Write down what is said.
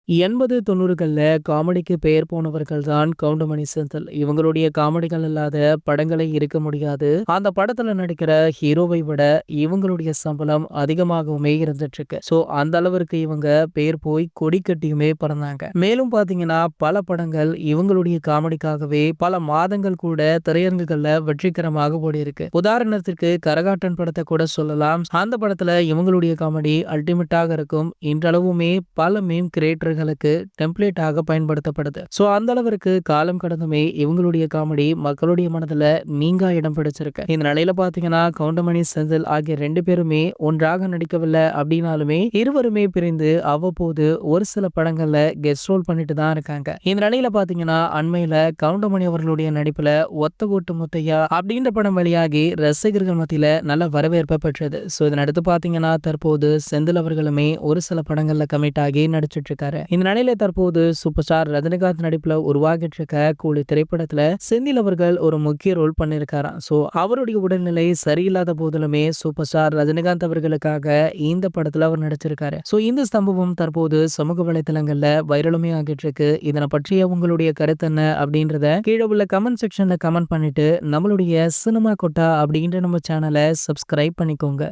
80, 90கள்ல காமெடிக்கு பெயர் போனவர்கள் தான் கவுண்டமணி செந்தில். இவங்களுடைய காமெடிகள் இல்லாத படங்களே இருக்க முடியாது. அந்த படத்துல நடிக்கிற ஹீரோவை விட இவங்களுடைய சம்பளம் அதிகமாகவுமே இருந்துட்டு இருக்கு. சோ அந்த அளவிற்கு இவங்க பேர் போய் கொடி கட்டியுமே பறந்தாங்க. மேலும் பாத்தீங்கன்னா பல படங்கள் இவங்களுடைய காமெடிக்காகவே பல மாதங்கள் கூட திரையரங்குகள்ல வெற்றிகரமாக ஓடி இருக்கு. உதாரணத்திற்கு கரகாட்டன் படத்தை கூட சொல்லலாம். அந்த படத்துல இவங்களுடைய காமெடி அல்டிமேட்டாக இருக்கும். இன்றளவுமே பல மீம் கிரியேட்டர்களுக்கு டெம்ப்ளேட்டாக பயன்படுத்தப்படுது. சோ அந்த அளவிற்கு காலம் கடந்துமே இவங்களுடைய காமெடி மக்களுடைய மனதுல நீங்கா இடம் பிடிச்சிருக்கு. இந்த நிலையில பாத்தீங்கன்னா கவுண்டமணி செந்தில் ஆகிய 2 பேருமே ஒன்றாக நடிக்கவில்லை அப்படின்னாலுமே இருவருமே பிரிந்து அவ்வப்போது ஒரு சில படங்கள்ல கெஸ்ட் ரோல் பண்ணிட்டு தான் இருக்காங்க. இந்த நிலையில பாத்தீங்கன்னா அண்மையில கவுண்டமணி அவர்களுடைய நடிப்புல ஒத்த ஓட்டு முத்தையா அப்படின்ற படம் வெளியாகி ரசிகர்கள் மத்தியில நல்ல வரவேற்பை பெற்றது. சோ இதனடுத்து பாத்தீங்கன்னா தற்போது செந்தில் அவர்களுமே ஒரு சில படங்கள்ல கமிட் ஆகி நடிச்சிட்டு இருக்காரு. இந்த நிலையில தற்போது சூப்பர் ஸ்டார் ரஜினிகாந்த் நடிப்புல உருவாகிட்டு இருக்க கூலி திரைப்படத்துல செந்தில் அவர்கள் ஒரு முக்கிய ரோல் பண்ணிருக்காராம். சோ அவருடைய உடல்நிலை சரியில்லாத போதிலுமே சூப்பர் ஸ்டார் ரஜினிகாந்த் அவர்களுக்காக இந்த படத்துல அவர் நடிச்சிருக்காரு. சோ இந்த சம்பவம் தற்போது சமூக வலைதளங்கள்ல வைரலுமே ஆகிட்டு இருக்கு. இதனை பற்றிய உங்களுடைய கருத்து என்ன அப்படின்றத கீழே உள்ள கமெண்ட் செக்ஷன்ல கமெண்ட் பண்ணிட்டு நம்மளுடைய சினிமா கொட்டா அப்படின்ற நம்ம சேனலை சப்ஸ்கிரைப் பண்ணிக்கோங்க.